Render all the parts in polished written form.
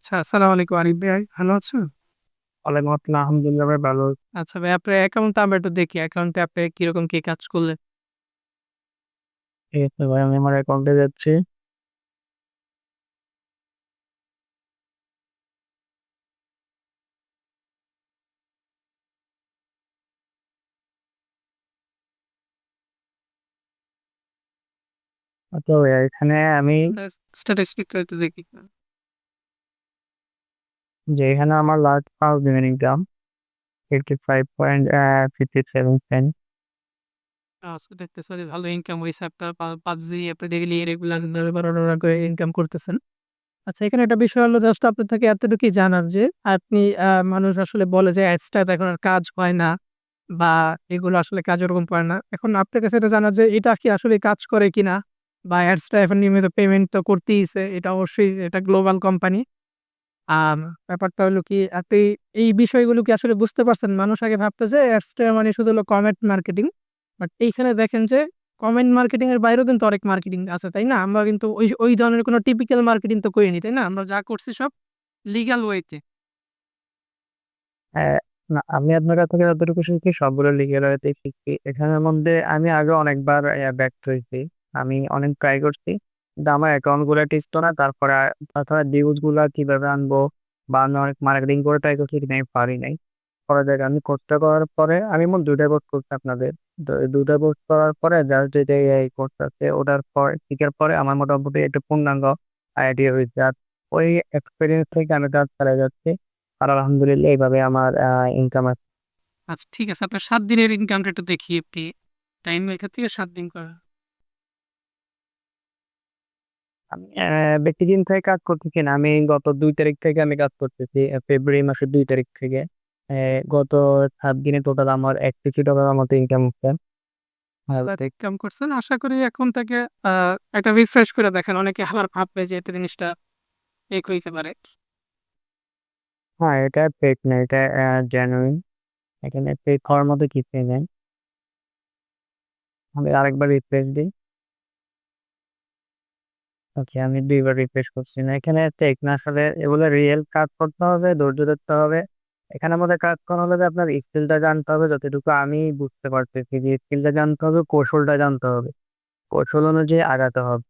আচ্ছা, আসসালামু আলাইকুম আরিফ ভাই, ভালো আছেন? ওয়ালাইকুম আসসালাম। আলহামদুলিল্লাহ ভাই ভালো। আচ্ছা ভাই, আপনার অ্যাকাউন্টটা আমরা একটু দেখি। অ্যাকাউন্টে আপনি কিরকম কি কাজ করলেন? ঠিক আছে ভাই, আমি আমার অ্যাকাউন্টে যাচ্ছি। তো এখানে আমি স্ট্যাটিস্টিকটা একটু দেখি। এখানে আমার লাস্ট 5 দিনের ইনকাম 55.57 সেন্ট। আচ্ছা, দেখতেছি যে ভালো ইনকাম হইছে আপনার। PUBG আপনি ডেইলি রেগুলার করে ইনকাম করতেছেন। আচ্ছা, এখানে একটা বিষয় হলো জাস্ট আপনার থেকে এতটুকুই জানার যে আপনি মানুষ আসলে বলে যে অ্যাডসটা এখন আর কাজ হয় না বা এগুলো আসলে কাজ ওরকম করে না। এখন আপনার কাছে এটা জানার যে এটা কি আসলে কাজ করে কিনা? বা অ্যাডসটা এখন নিয়মিত পেমেন্ট তো করতেইছে। এটা অবশ্যই এটা গ্লোবাল কোম্পানি। আম ব্যাপারটা হলো কি আপনি এই বিষয়গুলো কি আসলে বুঝতে পারছেন? মানুষ আগে ভাবতো যে অ্যাডসটা মানে শুধু হলো কমেন্ট মার্কেটিং। বাট এইখানে দেখেন যে কমেন্ট মার্কেটিং এর বাইরেও কিন্তু অনেক মার্কেটিং আছে, তাই না? আমরা কিন্তু ওই ধরনের কোনো টিপিক্যাল মার্কেটিং তো করিনি, তাই না? আমরা যা করছি সব লিগ্যাল ওয়েতে। আহ, না, আমি আপনার কাছ থেকে যতটুকু শিখছি সবগুলো লিখে রয়েছে শিখছি। এখানের মধ্যে আমি আগে অনেকবার ব্যর্থ হয়েছি। আমি অনেক ট্রাই করছি, কিন্তু আমার অ্যাকাউন্ট গুলা টিকতো না। তারপরে তাছাড়া ডিউজ গুলা কিভাবে আনবো, বা আমি অনেক মার্কেটিং করে ট্রাই করছি, কিন্তু আমি পারি নাই। পরে দেখ আমি কোর্সটা করার পরে আমি মোট 2টা কোর্স করছি আপনাদের। তো এই 2টা কোর্স করার পরে জাস্ট যেটা এই কোর্স আছে ওটার পর শিখার পরে আমার মোটামুটি একটা পূর্ণাঙ্গ আইডিয়া হয়েছে। আর ওই এক্সপিরিয়েন্স থেকে আমি কাজ চালিয়ে যাচ্ছি। আর আলহামদুলিল্লাহ এইভাবে আমার ইনকাম আছে। আচ্ছা, ঠিক আছে। আপনার ৭ দিনের ইনকামটা একটু দেখি আপনি। টাইম এখান থেকে ৭ দিন করা। আমি বেশি দিন থেকে কাজ করতেছি না, আমি গত 2 তারিখ থেকে আমি কাজ করতেছি, ফেব্রুয়ারি মাসের 2 তারিখ থেকে। গত 7 দিনে টোটাল আমার 1 কোটি টাকার মতো ইনকাম হচ্ছে। ইনকাম করছেন। আশা করি এখন থেকে একটা রিফ্রেশ করে দেখেন। অনেকে আবার ভাববে যে এটা জিনিসটা ফেক হইতে পারে। হ্যাঁ, এটা ফেক না, এটা জেনুইন। এখানে ফেক হওয়ার মতো কিছুই নেই। আমি আরেকবার রিফ্রেশ দিই। ওকে, আমি 2বার রিফ্রেশ করছি না। এখানে ফেক না, আসলে এগুলো রিয়েল। কাজ করতে হবে, ধৈর্য ধরতে হবে। এখানে আমাদের কাজ করা হলে যে আপনার স্কিলটা জানতে হবে। যতটুকু আমি বুঝতে পারতেছি যে স্কিলটা জানতে হবে, কৌশলটা জানতে হবে, কৌশল অনুযায়ী আগাতে হবে।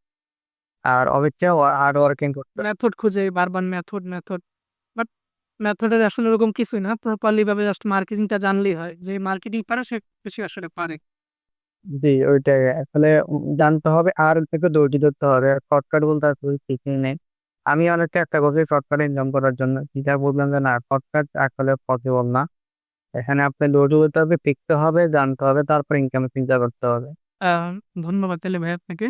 আর অবিচ্ছা হার্ড ওয়ার্কিং করতে হবে। মেথড খুঁজে বারবার মেথড। বাট মেথডের আসলে ওরকম কিছুই না। প্রপারলি ভাবে জাস্ট মার্কেটিংটা জানলেই হয়। যে মার্কেটিং পারে সে বেশি আসলে পারে। জি, ওইটাই আসলে জানতে হবে আর থেকে ধৈর্য ধরতে হবে। শর্টকাট বলতে আসলে কিছুই নেই। আমি অনেকটা একটা করছি শর্টকাট ইনকাম করার জন্য, যেটা বললাম যে না, শর্টকাট আসলে পসিবল না। এখানে আপনি ধৈর্য ধরতে হবে, শিখতে হবে, জানতে হবে, তারপর ইনকাম চিন্তা করতে হবে। আ ধন্যবাদ তাহলে ভাই আপনাকে।